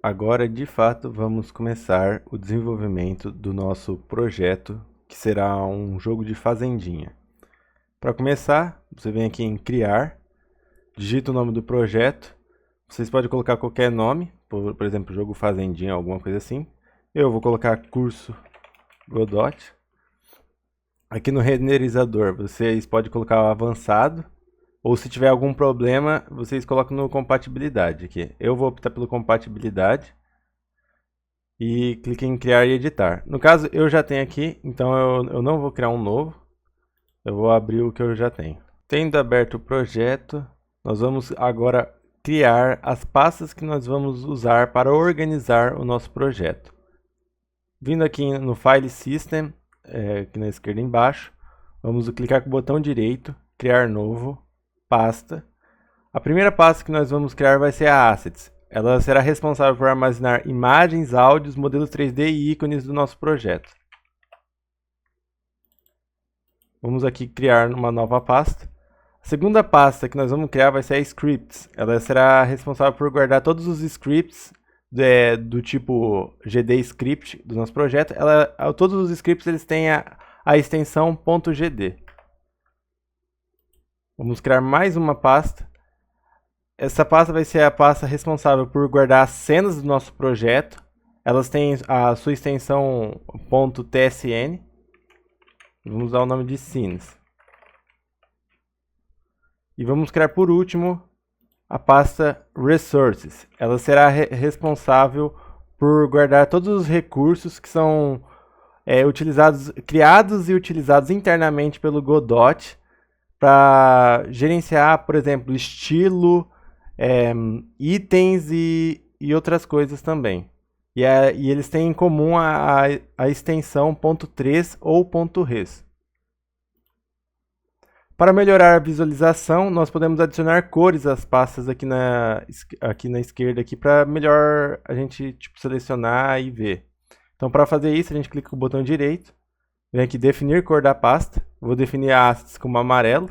Agora, de fato, vamos começar o desenvolvimento do nosso projeto, que será um jogo de fazendinha. Para começar, você vem aqui em Criar, digita o nome do projeto. Vocês podem colocar qualquer nome, por exemplo, jogo fazendinha, alguma coisa assim. Eu vou colocar curso Godot. Aqui no renderizador, vocês podem colocar o avançado, ou se tiver algum problema, vocês colocam no compatibilidade aqui. Eu vou optar pelo compatibilidade e clique em criar e editar. No caso, eu já tenho aqui, então eu não vou criar um novo. Eu vou abrir o que eu já tenho. Tendo aberto o projeto, nós vamos agora criar as pastas que nós vamos usar para organizar o nosso projeto. Vindo aqui no File System, aqui na esquerda embaixo, vamos clicar com o botão direito, criar novo, pasta. A primeira pasta que nós vamos criar vai ser a Assets. Ela será responsável por armazenar imagens, áudios, modelos 3D e ícones do nosso projeto. Vamos aqui criar uma nova pasta. A segunda pasta que nós vamos criar vai ser a Scripts. Ela será responsável por guardar todos os scripts do tipo GD Script do nosso projeto. Todos os scripts eles têm a extensão .gd. Vamos criar mais uma pasta. Essa pasta vai ser a pasta responsável por guardar as cenas do nosso projeto. Elas têm a sua extensão .tsn. Vamos dar o nome de scenes. E vamos criar por último a pasta resources. Ela será responsável por guardar todos os recursos que são criados e utilizados internamente pelo Godot para gerenciar, por exemplo, estilo, itens e outras coisas também. E eles têm em comum a extensão .3 ou .res. Para melhorar a visualização, nós podemos adicionar cores às pastas aqui na esquerda para melhor a gente selecionar e ver. Então, para fazer isso, a gente clica com o botão direito, vem aqui definir cor da pasta. Vou definir a assets como amarelo,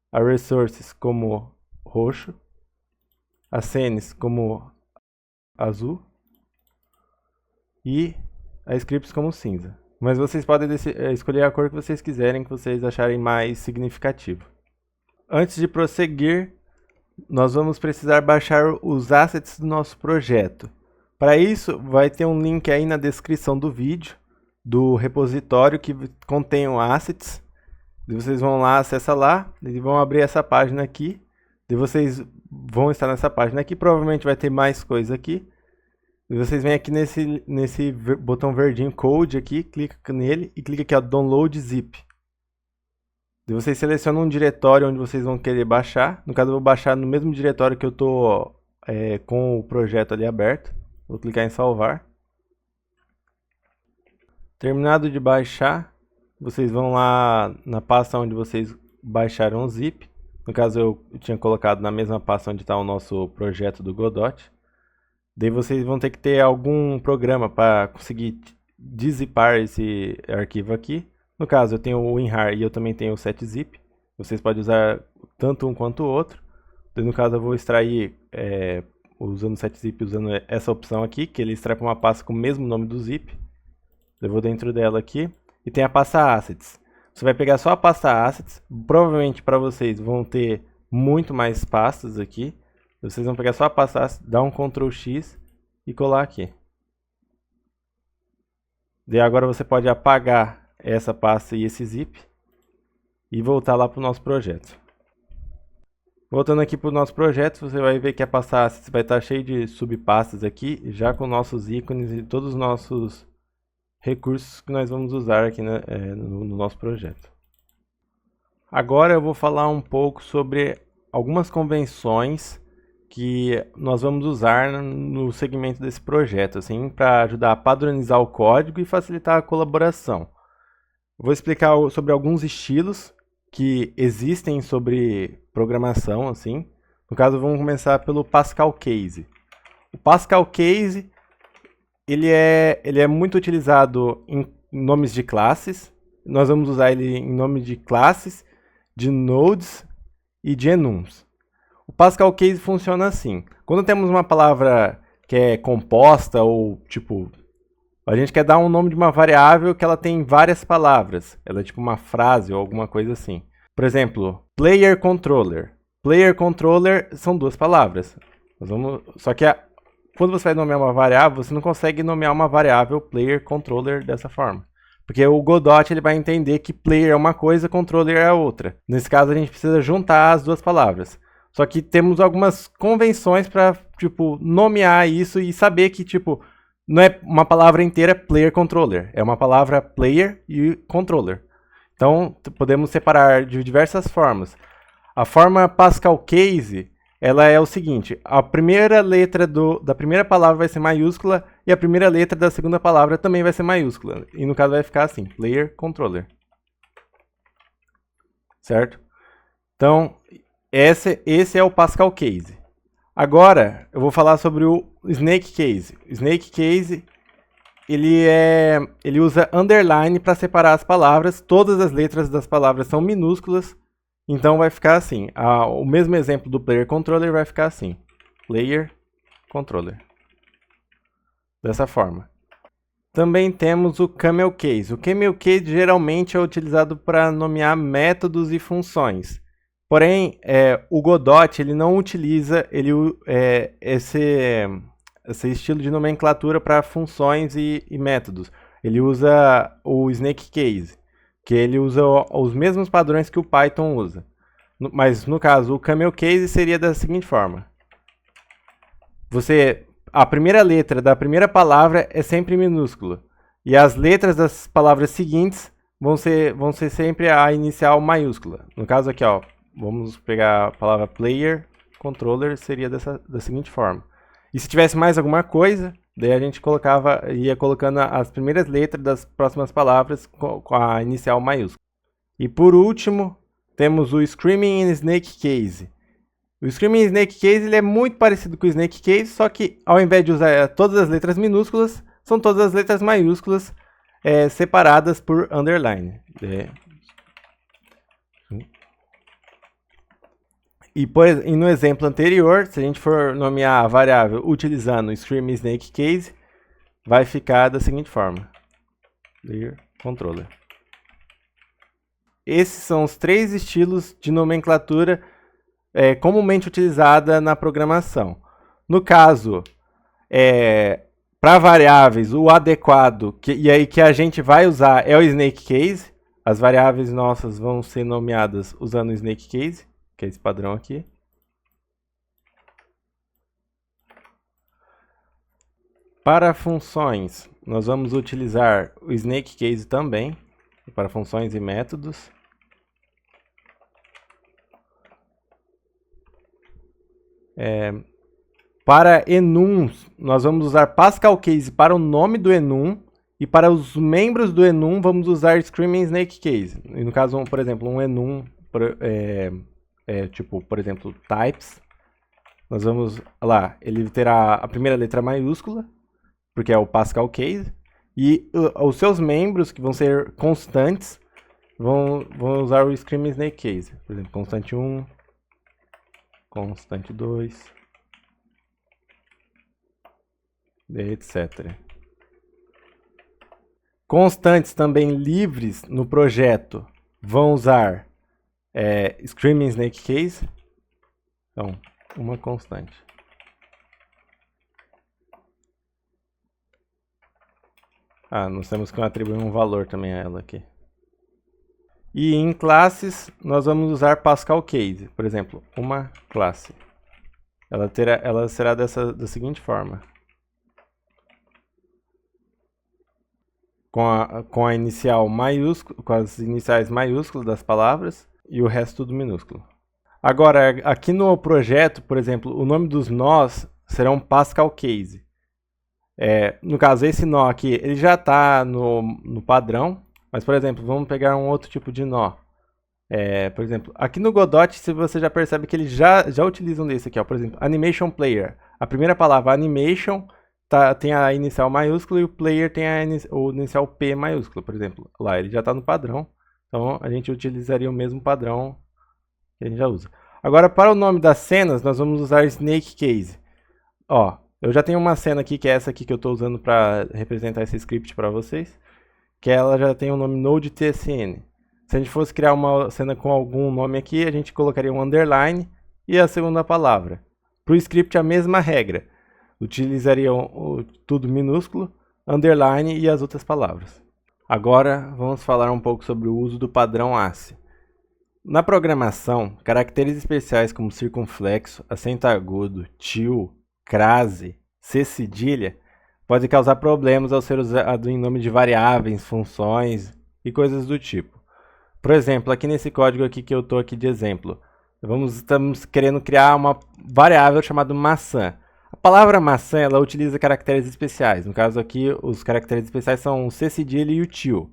a resources como roxo, a scenes como azul e a scripts como cinza. Mas vocês podem escolher a cor que vocês quiserem, que vocês acharem mais significativo. Antes de prosseguir, nós vamos precisar baixar os assets do nosso projeto. Para isso, vai ter um link aí na descrição do vídeo, do repositório que contém os assets. E vocês vão lá, acessa lá, e vão abrir essa página aqui. E vocês vão estar nessa página aqui, provavelmente vai ter mais coisa aqui. E vocês vêm aqui nesse botão verdinho Code aqui, clica nele e clica aqui ó, Download Zip. E vocês selecionam um diretório onde vocês vão querer baixar. No caso eu vou baixar no mesmo diretório que eu estou com o projeto ali aberto. Vou clicar em salvar. Terminado de baixar, vocês vão lá na pasta onde vocês baixaram o zip. No caso eu tinha colocado na mesma pasta onde está o nosso projeto do Godot. Daí vocês vão ter que ter algum programa para conseguir dizipar esse arquivo aqui. No caso, eu tenho o WinRAR e eu também tenho o setzip. Vocês podem usar tanto um quanto o outro. Daí, no caso, eu vou extrair usando o setzip, usando essa opção aqui, que ele extrai para uma pasta com o mesmo nome do zip. Eu vou dentro dela aqui. E tem a pasta Assets. Você vai pegar só a pasta Assets. Provavelmente para vocês vão ter muito mais pastas aqui. Vocês vão pegar só a pasta, dar um Ctrl X e colar aqui. Daí agora você pode apagar essa pasta e esse zip e voltar lá para o nosso projeto. Voltando aqui para o nosso projeto, você vai ver que a pasta Assets vai estar cheia de subpastas aqui, já com nossos ícones e todos os nossos recursos que nós vamos usar aqui no nosso projeto. Agora eu vou falar um pouco sobre algumas convenções que nós vamos usar no segmento desse projeto, assim, para ajudar a padronizar o código e facilitar a colaboração. Vou explicar sobre alguns estilos que existem sobre programação, assim. No caso, vamos começar pelo Pascal Case. O Pascal Case, ele é muito utilizado em nomes de classes. Nós vamos usar ele em nome de classes, de nodes e de enums. O Pascal Case funciona assim. Quando temos uma palavra que é composta ou tipo... A gente quer dar um nome de uma variável que ela tem várias palavras. Ela é tipo uma frase ou alguma coisa assim. Por exemplo, player controller. Player controller são duas palavras. Só que quando você vai nomear uma variável, você não consegue nomear uma variável player controller dessa forma. Porque o Godot ele vai entender que player é uma coisa, controller é outra. Nesse caso, a gente precisa juntar as duas palavras. Só que temos algumas convenções para tipo, nomear isso e saber que tipo, não é uma palavra inteira player controller. É uma palavra player e controller. Então, podemos separar de diversas formas. A forma Pascal Case, ela é o seguinte, a primeira letra da primeira palavra vai ser maiúscula e a primeira letra da segunda palavra também vai ser maiúscula. E no caso vai ficar assim, player controller. Certo? Então, esse é o Pascal Case. Agora, eu vou falar sobre o Snake Case. O Snake Case, ele usa underline para separar as palavras. Todas as letras das palavras são minúsculas. Então vai ficar assim. O mesmo exemplo do player controller vai ficar assim. Player controller. Dessa forma. Também temos o camel case. O camel case geralmente é utilizado para nomear métodos e funções. Porém, o Godot ele não utiliza esse estilo de nomenclatura para funções e métodos. Ele usa o Snake Case, que ele usa os mesmos padrões que o Python usa. Mas, no caso, o Camel Case seria da seguinte forma. A primeira letra da primeira palavra é sempre minúscula. E as letras das palavras seguintes vão ser sempre a inicial maiúscula. No caso aqui, ó, vamos pegar a palavra player, controller, seria da seguinte forma. E se tivesse mais alguma coisa, daí a gente ia colocando as primeiras letras das próximas palavras com a inicial maiúscula. E por último, temos o Screaming Snake Case. O Screaming Snake Case ele é muito parecido com o Snake Case, só que ao invés de usar todas as letras minúsculas, são todas as letras maiúsculas separadas por underline. E no exemplo anterior, se a gente for nomear a variável utilizando o Screaming Snake Case, vai ficar da seguinte forma. Player controller. Esses são os três estilos de nomenclatura comumente utilizada na programação. No caso, para variáveis, o adequado que a gente vai usar é o Snake Case. As variáveis nossas vão ser nomeadas usando o Snake Case, que é esse padrão aqui. Para funções, nós vamos utilizar o Snake Case também, para funções e métodos. Para enums, nós vamos usar Pascal Case para o nome do enum, e para os membros do enum, vamos usar Screaming Snake Case. E no caso, por exemplo, um enum, tipo, por exemplo, types, nós vamos lá, ele terá a primeira letra maiúscula, porque é o Pascal Case, e os seus membros, que vão ser constantes, vão usar o Screaming Snake Case. Por exemplo, constante 1, constante 2, etc. Constantes também livres no projeto vão usar Screaming Snake Case. Então, uma constante. Nós temos que atribuir um valor também a ela aqui. E em classes, nós vamos usar Pascal Case. Por exemplo, uma classe. Ela será da seguinte forma. Com a inicial maiúscula, com as iniciais maiúsculas das palavras e o resto tudo minúsculo. Agora, aqui no projeto, por exemplo, o nome dos nós serão Pascal Case. No caso, esse nó aqui, ele já está no padrão, mas, por exemplo, vamos pegar um outro tipo de nó. Por exemplo, aqui no Godot, você já percebe que eles já utilizam desse aqui, ó, por exemplo, Animation Player. A primeira palavra, Animation, tem a inicial maiúscula e o Player tem o inicial P maiúscula, por exemplo. Lá, ele já está no padrão, então a gente utilizaria o mesmo padrão que a gente já usa. Agora, para o nome das cenas, nós vamos usar Snake Case. Ó, Eu já tenho uma cena aqui, que é essa aqui que eu estou usando para representar esse script para vocês, que ela já tem o nome Node.tsn. Se a gente fosse criar uma cena com algum nome aqui, a gente colocaria um underline e a segunda palavra. Para o script, a mesma regra. Utilizaria tudo minúsculo, underline e as outras palavras. Agora, vamos falar um pouco sobre o uso do padrão ACE. Na programação, caracteres especiais como circunflexo, acento agudo, til, crase, C cedilha podem causar problemas ao ser usado em nome de variáveis, funções e coisas do tipo. Por exemplo, aqui nesse código aqui que eu estou aqui de exemplo, estamos querendo criar uma variável chamada maçã. A palavra maçã ela utiliza caracteres especiais. No caso aqui, os caracteres especiais são o C cedilha e o til.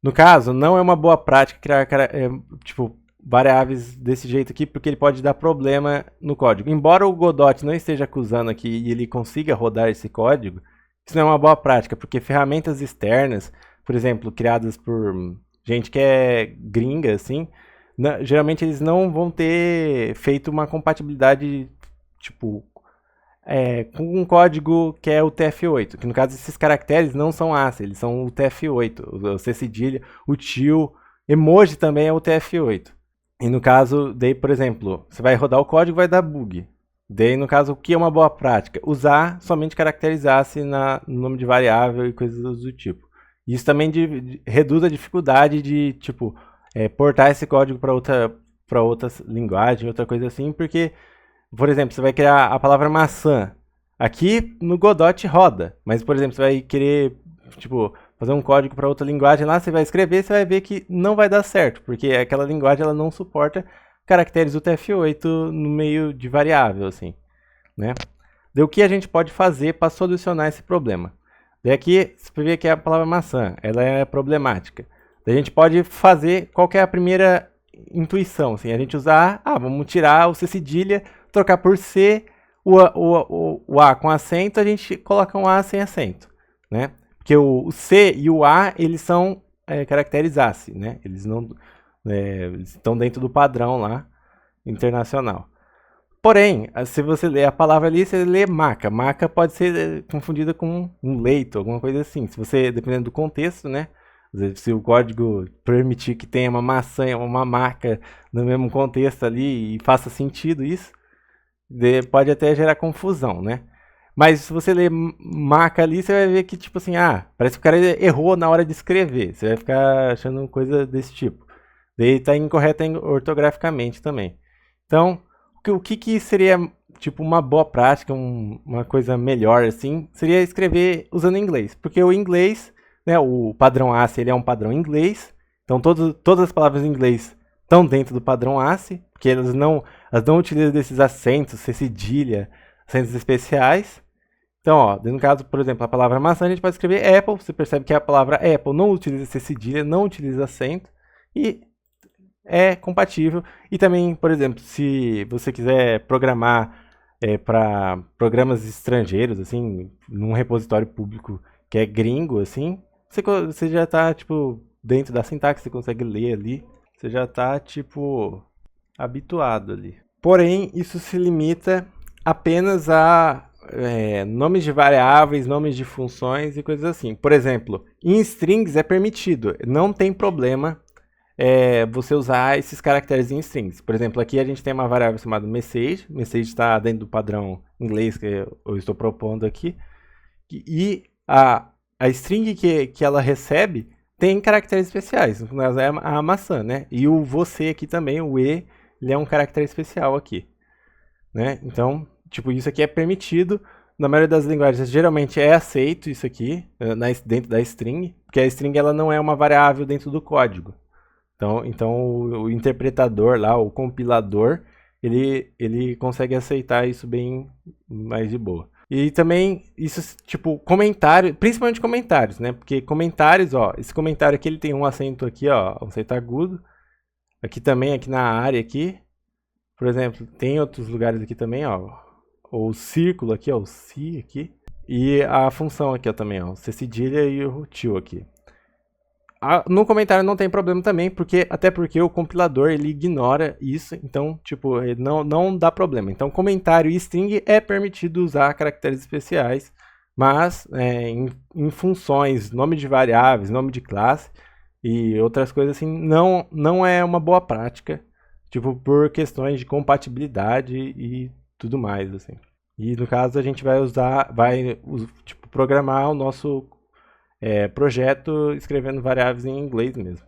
No caso, não é uma boa prática criar variáveis desse jeito aqui, porque ele pode dar problema no código. Embora o Godot não esteja acusando aqui e ele consiga rodar esse código, isso não é uma boa prática, porque ferramentas externas, por exemplo, criadas por gente que é gringa, assim, geralmente eles não vão ter feito uma compatibilidade, com um código que é o TF8, que no caso esses caracteres não são ACE, eles são o TF8, o C cedilha, o til, emoji também é o TF8. E no caso, daí, por exemplo, você vai rodar o código e vai dar bug. Daí, no caso, o que é uma boa prática? Usar somente caracteres ACE no nome de variável e coisas do tipo. Isso também reduz a dificuldade de, portar esse código para outra linguagem, outra coisa assim, porque, por exemplo, você vai criar a palavra maçã. Aqui no Godot roda, mas, por exemplo, você vai querer, fazer um código para outra linguagem lá, você vai escrever, você vai ver que não vai dar certo, porque aquela linguagem ela não suporta caracteres UTF-8 no meio de variável, assim, né? Daí o que a gente pode fazer para solucionar esse problema? Daí aqui, você vê que a palavra maçã, ela é problemática. Daí a gente pode fazer, qual que é a primeira intuição? Assim, a gente usar, vamos tirar o C cedilha, trocar por C, o A com acento, a gente coloca um A sem acento, né? Porque o C e o A, eles são caracteres ACE, né? Eles não eles estão dentro do padrão lá, internacional. Porém, se você ler a palavra ali, você lê maca. Maca pode ser confundida com um leito, alguma coisa assim. Se você, dependendo do contexto, né? Se o código permitir que tenha uma maçã e uma maca no mesmo contexto ali e faça sentido isso, pode até gerar confusão, né? Mas se você ler maca ali, você vai ver que, parece que o cara errou na hora de escrever. Você vai ficar achando coisa desse tipo. Daí tá incorreta ortograficamente também. Então, o que seria, uma boa prática, uma coisa melhor, assim, seria escrever usando inglês. Porque o inglês, né, o padrão ACE, ele é um padrão inglês. Então, todas as palavras em inglês estão dentro do padrão ACE, porque elas não utilizam desses acentos, C cedilha, acentos especiais. Então, no caso, por exemplo, a palavra maçã, a gente pode escrever Apple. Você percebe que a palavra Apple não utiliza C cedilha, não utiliza acento. E é compatível. E também, por exemplo, se você quiser programar para programas estrangeiros, assim, num repositório público que é gringo, assim, você já está, dentro da sintaxe, você consegue ler ali. Você já está, habituado ali. Porém, isso se limita apenas a nomes de variáveis, nomes de funções e coisas assim. Por exemplo, em strings é permitido, não tem problema você usar esses caracteres em strings. Por exemplo, aqui a gente tem uma variável chamada message. Message está dentro do padrão inglês que eu estou propondo aqui. E a string que ela recebe tem caracteres especiais. No caso é a maçã, né? E o você aqui também, o e, ele é um caractere especial aqui, né? Então, isso aqui é permitido. Na maioria das linguagens, geralmente é aceito isso aqui, dentro da string, porque a string ela não é uma variável dentro do código. Então o interpretador lá, o compilador, ele consegue aceitar isso bem mais de boa. E também, isso, comentário, principalmente comentários, né? Porque comentários, esse comentário aqui, ele tem um acento aqui, um acento agudo. Aqui também, aqui na área aqui. Por exemplo, tem outros lugares aqui também, o círculo aqui, o si aqui. E a função aqui, também, o C cedilha e o til aqui. No comentário não tem problema também, até porque o compilador ele ignora isso, então, tipo, não dá problema. Então, comentário e string é permitido usar caracteres especiais, mas em funções, nome de variáveis, nome de classe e outras coisas assim, não é uma boa prática, tipo, por questões de compatibilidade e tudo mais, assim. E no caso a gente tipo, programar o nosso projeto escrevendo variáveis em inglês mesmo.